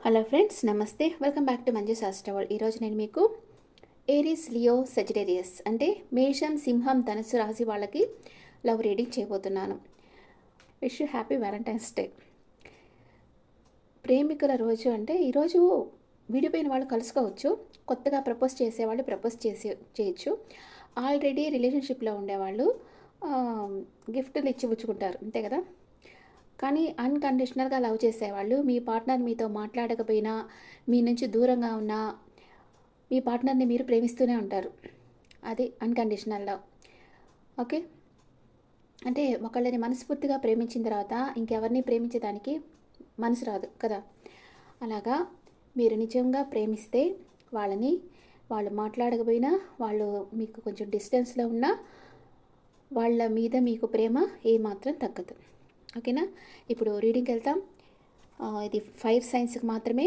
Hello friends, నమస్తే. Welcome back to Manju Shastrawal. ఈరోజు నేను మీకు ఏరీస్, లియో, సెజిటేరియస్ అంటే మేషం, సింహం, ధనుస్సు రాశి వాళ్ళకి లవ్ రీడింగ్ చేయబోతున్నాను. Wish you happy Valentine's day. ప్రేమికుల రోజు అంటే ఈరోజు విడిపోయిన వాళ్ళు కలుసుకోవచ్చు. కొత్తగా ప్రపోజ్ చేసేవాళ్ళు ప్రపోజ్ చేయొచ్చు. ఆల్రెడీ రిలేషన్షిప్లో ఉండేవాళ్ళు గిఫ్ట్లు ఇచ్చి పుచ్చుకుంటారు, అంతే కదా. కానీ అన్కండిషనల్గా లవ్ చేసేవాళ్ళు, మీ పార్ట్నర్ మీతో మాట్లాడకపోయినా, మీ నుంచి దూరంగా ఉన్నా, మీ పార్ట్నర్ని మీరు ప్రేమిస్తూనే ఉంటారు. అది అన్కండిషనల్ లవ్. ఓకే, అంటే ఒకళ్ళని మనస్ఫూర్తిగా ప్రేమించిన తర్వాత ఇంకెవరిని ప్రేమించడానికి మనసు రాదు కదా. అలాగా మీరు నిజంగా ప్రేమిస్తే వాళ్ళు మాట్లాడకపోయినా, వాళ్ళు మీకు కొంచెం డిస్టెన్స్లో ఉన్నా, వాళ్ళ మీద మీకు ప్రేమ ఏమాత్రం తగ్గదు. ఓకేనా. ఇప్పుడు రీడింగ్కి వెళ్తాం. ఇది ఫైర్ సైన్స్కి మాత్రమే.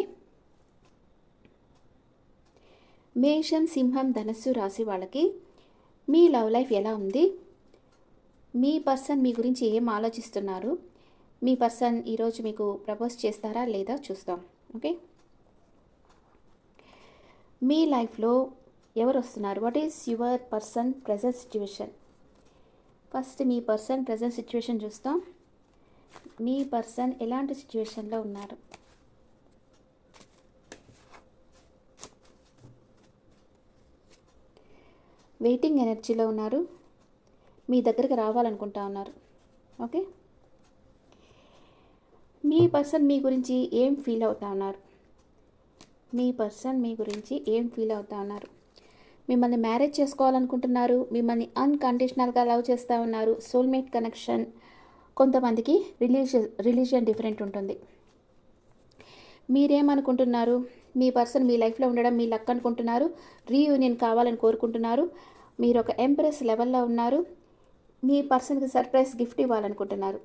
మేషం, సింహం, ధనస్సు రాశి వాళ్ళకి మీ లవ్ లైఫ్ ఎలా ఉంది? మీ పర్సన్ మీ గురించి ఏం ఆలోచిస్తున్నారు? మీ పర్సన్ ఈరోజు మీకు ప్రపోజ్ చేస్తారా లేదా చూస్తాం. ఓకే, మీ లైఫ్లో ఎవరు వస్తున్నారు? What is your person present situation? First me person present situation చూస్తాం. మీ పర్సన్ ఎలాంటి సిచ్యువేషన్లో ఉన్నారు? వెయిటింగ్ ఎనర్జీలో ఉన్నారు. మీ దగ్గరికి రావాలనుకుంటా ఉన్నారు. ఓకే, మీ పర్సన్ మీ గురించి ఏం ఫీల్ అవుతా ఉన్నారు? మీ పర్సన్ మీ గురించి ఏం ఫీల్ అవుతా ఉన్నారు? మిమ్మల్ని మ్యారేజ్ చేసుకోవాలనుకుంటున్నారు. మిమ్మల్ని అన్కండిషనల్గా లవ్ చేస్తూ ఉన్నారు. Soulmate connection. కొంతమందికి రిలీజియన్ డిఫరెంట్ ఉంటుంది. మీరేమనుకుంటున్నారు? మీ పర్సన్ మీ లైఫ్లో ఉండడం మీ లక్ అనుకుంటున్నారు. రీయూనియన్ కావాలని కోరుకుంటున్నారు. మీరు ఒక ఎంప్రెస్ లెవెల్లో ఉన్నారు. మీ పర్సన్కి సర్ప్రైజ్ గిఫ్ట్ ఇవ్వాలనుకుంటున్నారు.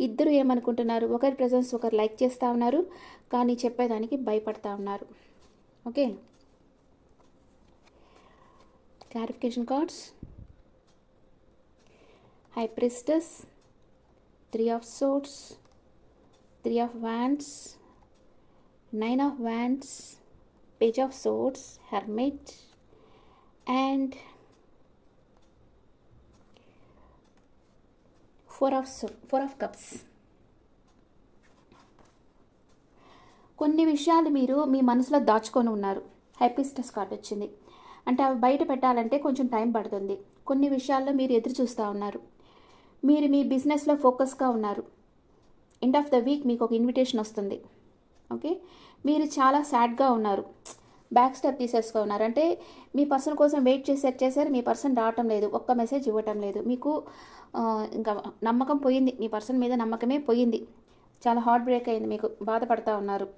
ఇద్దరు ఏమనుకుంటున్నారు? ఒకరి ప్రెజెన్స్ ఒకరు లైక్ చేస్తూ ఉన్నారు, కానీ చెప్పేదానికి భయపడతా ఉన్నారు. Okay, clarification cards. High priestess, 3 of swords, 3 of wands, 9 of wands, page of swords, hermit, and 4 of cups. కొన్ని విషయాలు మీరు మీ మనసులో దాచుకొని ఉన్నారు. హైప్రిస్టెస్ కార్డ్ వచ్చింది అంటే అవి బయట పెట్టాలంటే కొంచెం టైం పడుతుంది. కొన్ని విషయాల్లో మీరు ఎదురు చూస్తూ ఉన్నారు. మీరు మీ బిజినెస్లో ఫోకస్గా ఉన్నారు. ఎండ్ ఆఫ్ ద వీక్ మీకు ఒక ఇన్విటేషన్ వస్తుంది. ఓకే, మీరు చాలా సాడ్గా ఉన్నారు. బ్యాక్ స్టెప్ తీసేసుకు ఉన్నారు. అంటే మీ పర్సన్ కోసం వెయిట్ చేశారు. మీ పర్సన్ రావటం లేదు, ఒక్క మెసేజ్ ఇవ్వటం లేదు. మీకు ఇంకా నమ్మకం పోయింది. మీ పర్సన్ మీద నమ్మకమే పోయింది. చాలా హార్ట్ బ్రేక్ అయింది. మీకు బాధపడతా ఉన్నారు.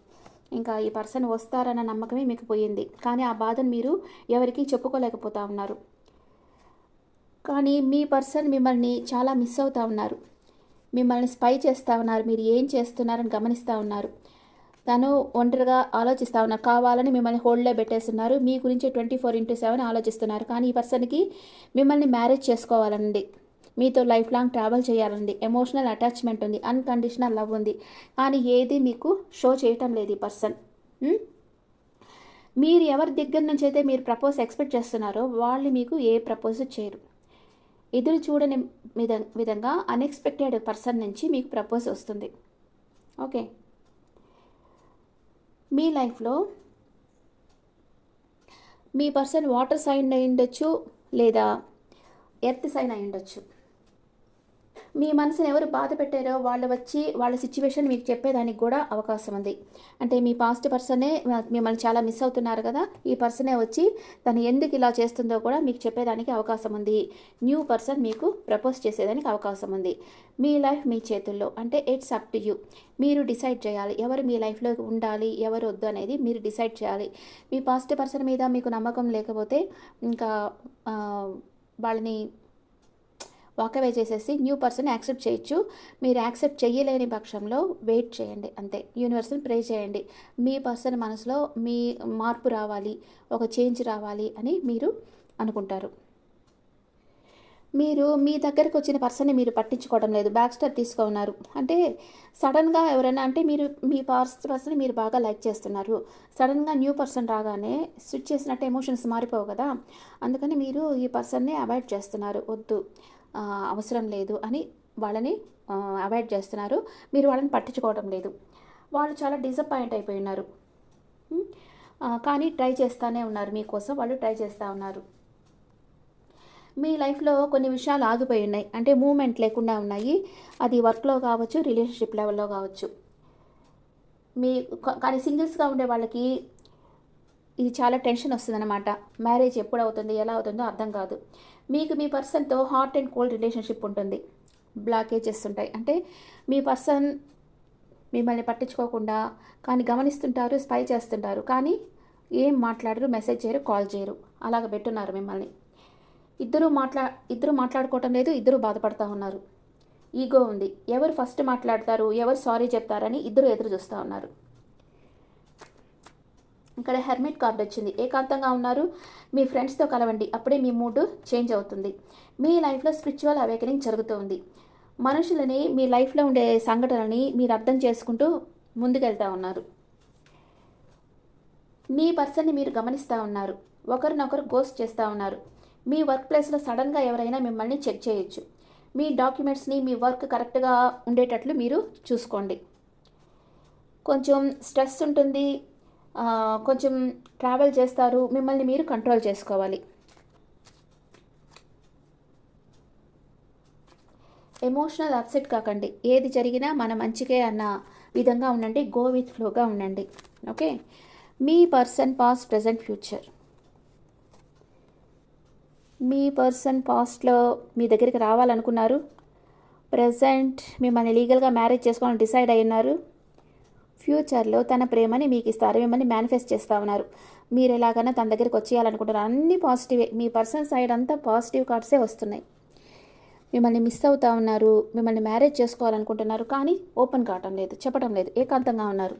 ఇంకా ఈ పర్సన్ వస్తారన్న నమ్మకమే మీకు పోయింది. కానీ ఆ బాధను మీరు ఎవరికీ చెప్పుకోలేకపోతా ఉన్నారు. కానీ మీ పర్సన్ మిమ్మల్ని చాలా మిస్ అవుతూ ఉన్నారు. మిమ్మల్ని స్పై చేస్తూ ఉన్నారు. మీరు ఏం చేస్తున్నారని గమనిస్తూ ఉన్నారు. తను ఒంటరిగా ఆలోచిస్తూ ఉన్నారు. కావాలని మిమ్మల్ని హోల్డ్లో పెట్టేస్తున్నారు. మీ గురించి 24/7 ఆలోచిస్తున్నారు. కానీ ఈ పర్సన్కి మిమ్మల్ని మ్యారేజ్ చేసుకోవాలండి. మీతో లైఫ్ లాంగ్ ట్రావెల్ చేయాలండి. ఎమోషనల్ అటాచ్మెంట్ ఉంది. అన్కండిషనల్ లవ్ ఉంది. కానీ ఏది మీకు షో చేయటం లేదు ఈ పర్సన్. మీరు ఎవరి దగ్గర నుంచి అయితే మీరు ప్రపోజ్ ఎక్స్పెక్ట్ చేస్తున్నారో వాళ్ళు మీకు ఏ ప్రపోజ్ చేయరు. ఎదురు చూడని విధంగా అన్ఎక్స్పెక్టెడ్ పర్సన్ నుంచి మీకు ప్రపోజ్ వస్తుంది. ఓకే, మీ లైఫ్లో మీ పర్సన్ వాటర్ సైన్ అయి ఉండొచ్చు, లేదా ఎర్త్ సైన్ అయి ఉండొచ్చు. మీ మనసుని ఎవరు బాధ పెట్టారో వాళ్ళు వచ్చి వాళ్ళ సిచ్యువేషన్ మీకు చెప్పేదానికి కూడా అవకాశం ఉంది. అంటే మీ పాస్ట్ పర్సనే మిమ్మల్ని చాలా మిస్ అవుతున్నారు కదా, ఈ పర్సనే వచ్చి తను ఎందుకు ఇలా చేస్తుందో కూడా మీకు చెప్పేదానికి అవకాశం ఉంది. న్యూ పర్సన్ మీకు ప్రపోజ్ చేసేదానికి అవకాశం ఉంది. మీ లైఫ్ మీ చేతుల్లో. అంటే ఇట్స్ అప్ టు యూ. మీరు డిసైడ్ చేయాలి ఎవరు మీ లైఫ్లో ఉండాలి, ఎవరు వద్దు అనేది మీరు డిసైడ్ చేయాలి. మీ పాస్ట్ పర్సన్ మీద మీకు నమ్మకం లేకపోతే ఇంకా వాళ్ళని వాకవే చేసేసి న్యూ పర్సన్ యాక్సెప్ట్ చేయొచ్చు. మీరు యాక్సెప్ట్ చేయలేని పక్షంలో వెయిట్ చేయండి, అంతే. యూనివర్స్ని ప్రే చేయండి. మీ పర్సన్ మనసులో మీ మార్పు రావాలి, ఒక చేంజ్ రావాలి అని మీరు అనుకుంటారు. మీరు మీ దగ్గరికి వచ్చిన పర్సన్ని మీరు పట్టించుకోవడం లేదు, బ్యాక్ స్టెప్ ఉన్నారు. అంటే సడన్గా ఎవరైనా అంటే మీరు మీ పర్సన్ మీరు బాగా లైక్ చేస్తున్నారు, సడన్గా న్యూ పర్సన్ రాగానే స్విచ్ చేసినట్టు ఎమోషన్స్ మారిపోవు కదా, అందుకని మీరు ఈ పర్సన్ని అవాయిడ్ చేస్తున్నారు. వద్దు, అవసరం లేదు అని వాళ్ళని అవాయిడ్ చేస్తున్నారు. మీరు వాళ్ళని పట్టించుకోవడం లేదు. వాళ్ళు చాలా డిసప్పాయింట్ అయిపోయి ఉన్నారు. కానీ ట్రై చేస్తూనే ఉన్నారు, మీకోసం వాళ్ళు ట్రై చేస్తూ ఉన్నారు. మీ లైఫ్లో కొన్ని విషయాలు ఆగిపోయి ఉన్నాయి, అంటే మూమెంట్ లేకుండా ఉన్నాయి. అది వర్క్లో కావచ్చు, రిలేషన్షిప్ లెవెల్లో కావచ్చు. మీ కానీ సింగిల్స్గా ఉండే వాళ్ళకి ఇది చాలా టెన్షన్ వస్తుందన్నమాట. మ్యారేజ్ ఎప్పుడు అవుతుంది, ఎలా అవుతుందో అర్థం కాదు. మీకు మీ పర్సన్తో హాట్ అండ్ కోల్డ్ రిలేషన్షిప్ ఉంటుంది, బ్లాకేజెస్ ఉంటాయి. అంటే మీ పర్సన్ మిమ్మల్ని పట్టించుకోకుండా కానీ గమనిస్తుంటారు, స్పై చేస్తుంటారు, కానీ ఏం మాట్లాడరు, మెసేజ్ చేయరు, కాల్ చేయరు, అలాగ పెట్టున్నారు మిమ్మల్ని. ఇద్దరు మాట్లాడుకోవటం లేదు, ఇద్దరు బాధపడుతూ ఉన్నారు. ఈగో ఉంది, ఎవరు ఫస్ట్ మాట్లాడతారు, ఎవరు సారీ చెప్తారని ఇద్దరు ఎదురు చూస్తూ ఉన్నారు. ఇక్కడ హెర్మిట్ కార్డ్ వచ్చింది. ఏకాంతంగా ఉన్నారు, మీ ఫ్రెండ్స్తో కలవండి, అప్పుడే మీ మూడ్ చేంజ్ అవుతుంది. మీ లైఫ్లో స్పిరిచువల్ అవేకనింగ్ జరుగుతుంది. మనుషులని, మీ లైఫ్లో ఉండే సంఘటనని మీరు అర్థం చేసుకుంటూ ముందుకెళ్తూ ఉన్నారు. మీ పర్సన్ని మీరు గమనిస్తూ ఉన్నారు, ఒకరినొకరు గోస్ట్ చేస్తూ ఉన్నారు. మీ వర్క్ ప్లేస్లో సడన్గా ఎవరైనా మిమ్మల్ని చెక్ చేయొచ్చు. మీ డాక్యుమెంట్స్ని, మీ వర్క్ కరెక్ట్గా ఉండేటట్లు మీరు చూసుకోండి. కొంచెం స్ట్రెస్ ఉంటుంది, కొంచెం ట్రావెల్ చేస్తారు, మిమ్మల్ని మీరు కంట్రోల్ చేసుకోవాలి. ఎమోషనల్ అప్సెట్ కాకండి, ఏది జరిగినా మన మంచికే అన్న విధంగా ఉండండి, గో విత్ ఫ్లోగా ఉండండి. ఓకే, మీ పర్సన్ పాస్ట్, ప్రజెంట్, ఫ్యూచర్. మీ పర్సన్ పాస్ట్లో మీ దగ్గరికి రావాలనుకున్నారు, ప్రజెంట్ మిమ్మల్ని లీగల్గా మ్యారేజ్ చేసుకోవాలని డిసైడ్ అయ్యున్నారు, ఫ్యూచర్లో తన ప్రేమని మీకు ఇస్తారు, మిమ్మల్ని మేనిఫెస్ట్ చేస్తూ ఉన్నారు. మీరు ఎలాగైనా తన దగ్గరికి వచ్చేయాలనుకుంటున్నారు. అన్నీ పాజిటివే, మీ పర్సన్ సైడ్ అంతా పాజిటివ్ కార్డ్సే వస్తున్నాయి. మిమ్మల్ని మిస్ అవుతూ ఉన్నారు, మిమ్మల్ని మ్యారేజ్ చేసుకోవాలనుకుంటున్నారు, కానీ ఓపెన్ కావటం లేదు, చెప్పడం లేదు, ఏకాంతంగా ఉన్నారు,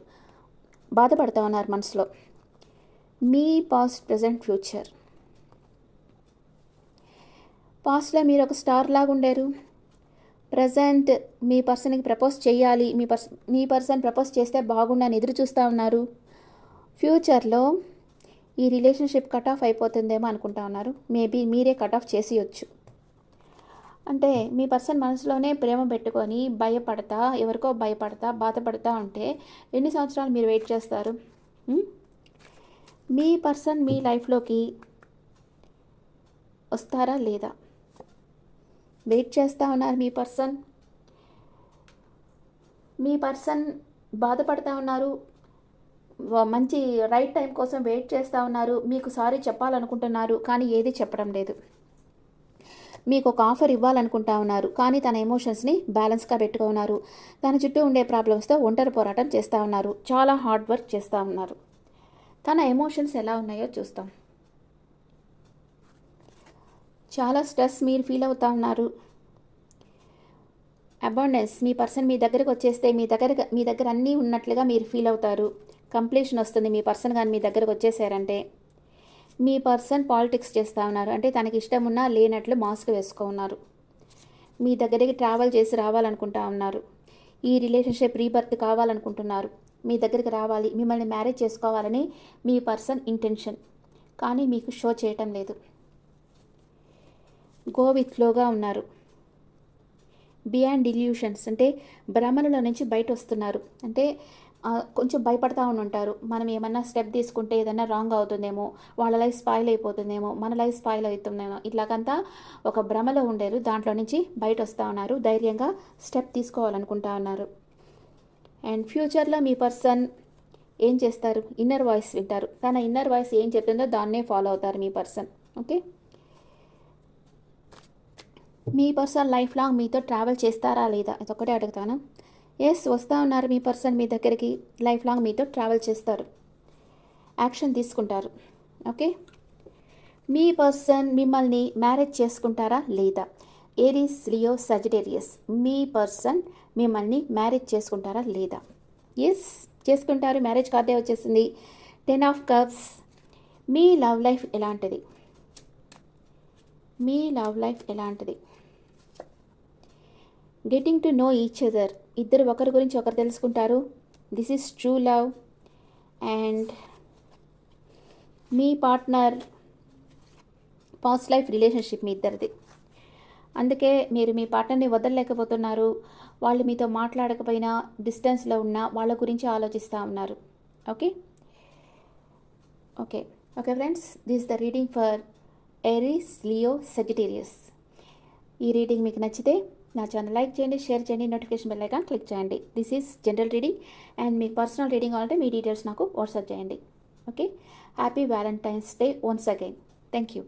బాధపడుతూ ఉన్నారు మనసులో. మీ పాస్ట్, ప్రజెంట్, ఫ్యూచర్. పాస్ట్లో మీరు ఒక స్టార్ లాగా ఉండారు, ప్రజెంట్ మీ పర్సన్కి ప్రపోజ్ చేయాలి, మీ పర్సన్ ప్రపోజ్ చేస్తే బాగుండని ఎదురు చూస్తూ ఉన్నారు. ఫ్యూచర్లో ఈ రిలేషన్షిప్ కట్ ఆఫ్ అయిపోతుందేమో అనుకుంటా ఉన్నారు, మేబీ మీరే కట్ ఆఫ్ చేసేయచ్చు. అంటే మీ పర్సన్ మనసులోనే ప్రేమ పెట్టుకొని భయపడతా, ఎవరికో భయపడతా, బాధపడతా ఉంటే ఎన్ని సంవత్సరాలు మీరు వెయిట్ చేస్తారు? మీ పర్సన్ మీ లైఫ్లోకి వస్తారా లేదా? వెయిట్ చేస్తూ ఉన్నారు మీ పర్సన్ బాధపడుతూ ఉన్నారు, మంచి రైట్ టైం కోసం వెయిట్ చేస్తూ ఉన్నారు, మీకు సారీ చెప్పాలనుకుంటున్నారు, కానీ ఏది చెప్పడం లేదు. మీకు ఒక ఆఫర్ ఇవ్వాలనుకుంటా ఉన్నారు, కానీ తన ఎమోషన్స్ని బ్యాలెన్స్గా పెట్టుకున్నారు. తన చుట్టూ ఉండే ప్రాబ్లమ్స్తో ఒంటరి పోరాటం చేస్తూ ఉన్నారు, చాలా హార్డ్ వర్క్ చేస్తూ ఉన్నారు. తన ఎమోషన్స్ ఎలా ఉన్నాయో చూస్తాం. చాలా స్ట్రెస్ మీరు ఫీల్ అవుతూ ఉన్నారు. అబాండెన్స్, మీ పర్సన్ మీ దగ్గరకు వచ్చేస్తే మీ దగ్గర అన్నీ ఉన్నట్లుగా మీరు ఫీల్ అవుతారు. కంప్లీషన్ వస్తుంది మీ పర్సన్ కానీ మీ దగ్గరకు వచ్చేసారంటే. మీ పర్సన్ పాలిటిక్స్ చేస్తూ ఉన్నారు, అంటే తనకి ఇష్టం ఉన్నా లేనట్లు మాస్క్ వేసుకో ఉన్నారు. మీ దగ్గరికి ట్రావెల్ చేసి రావాలనుకుంటా ఉన్నారు. ఈ రిలేషన్షిప్ రీబర్త్ కావాలనుకుంటున్నారు, మీ దగ్గరికి రావాలి, మిమ్మల్ని మ్యారేజ్ చేసుకోవాలని మీ పర్సన్ ఇంటెన్షన్, కానీ మీకు షో చేయటం లేదు. గో విత్ ఫ్లోగా ఉన్నారు. బియాండ్ ఇల్యూషన్స్, అంటే భ్రమలలో నుంచి బయట వస్తున్నారు. అంటే కొంచెం భయపడతా ఉంటారు, మనం ఏమన్నా స్టెప్ తీసుకుంటే ఏదన్నా రాంగ్ అవుతుందేమో, వాళ్ళ లైఫ్ స్పాయిల్ అయిపోతుందేమో, మన లైఫ్ స్పాయిల్ అవుతుందేమో, ఇట్లాగంతా ఒక భ్రమలో ఉండేరు. దాంట్లో నుంచి బయట వస్తూ ఉన్నారు, ధైర్యంగా స్టెప్ తీసుకోవాలనుకుంటా ఉన్నారు. అండ్ ఫ్యూచర్లో మీ పర్సన్ ఏం చేస్తారు? ఇన్నర్ వాయిస్ వింటారు. తన ఇన్నర్ వాయిస్ ఏం చెప్తుందో దాన్నే ఫాలో అవుతారు మీ పర్సన్. ఓకే, మీ పర్సన్ లైఫ్ లాంగ్ మీతో ట్రావెల్ చేస్తారా లేదా, ఇదొక్కటే అడుగుతాను. ఎస్, వస్తూ ఉన్నారు మీ పర్సన్ మీ దగ్గరికి, లైఫ్ లాంగ్ మీతో ట్రావెల్ చేస్తారు, యాక్షన్ తీసుకుంటారు. ఓకే, మీ పర్సన్ మిమ్మల్ని మ్యారేజ్ చేసుకుంటారా లేదా? ఏరీస్, లియో, సజిటేరియస్, మీ పర్సన్ మిమ్మల్ని మ్యారేజ్ చేసుకుంటారా లేదా? ఎస్, చేసుకుంటారు, మ్యారేజ్ కార్డే వచ్చేసింది. 10 ఆఫ్ కప్స్. మీ లవ్ లైఫ్ ఎలాంటిది? మీ లవ్ లైఫ్ ఎలాంటిది? Getting to know each other, ఇద్దరు ఒకరి గురించి ఒకరు తెలుసుకుంటారు. This is true love. And మీ పార్ట్నర్ పాస్ట్ లైఫ్ రిలేషన్షిప్ మీ ఇద్దరిది. అందుకే మీరు మీ పార్ట్నర్ని వదలలేకపోతున్నారు. వాళ్ళు మీతో మాట్లాడకపోయినా, డిస్టెన్స్లో ఉన్నా వాళ్ళ గురించి ఆలోచిస్తూ ఉన్నారు. Okay okay okay friends, this the reading for Aries, Leo, సెజిటేరియస్. ఈ రీడింగ్ మీకు నచ్చితే నా ఛానల్ లైక్ చేయండి, షేర్ చేయండి, నోటిఫికేషన్ బెల్ ఐకాన్ క్లిక్ చేయండి. This is general reading. And మీకు పర్సనల్ రీడింగ్ కావాలంటే మీ డీటెయిల్స్ నాకు వాట్సాప్ చేయండి. Okay, happy Valentine's day once again. Thank you.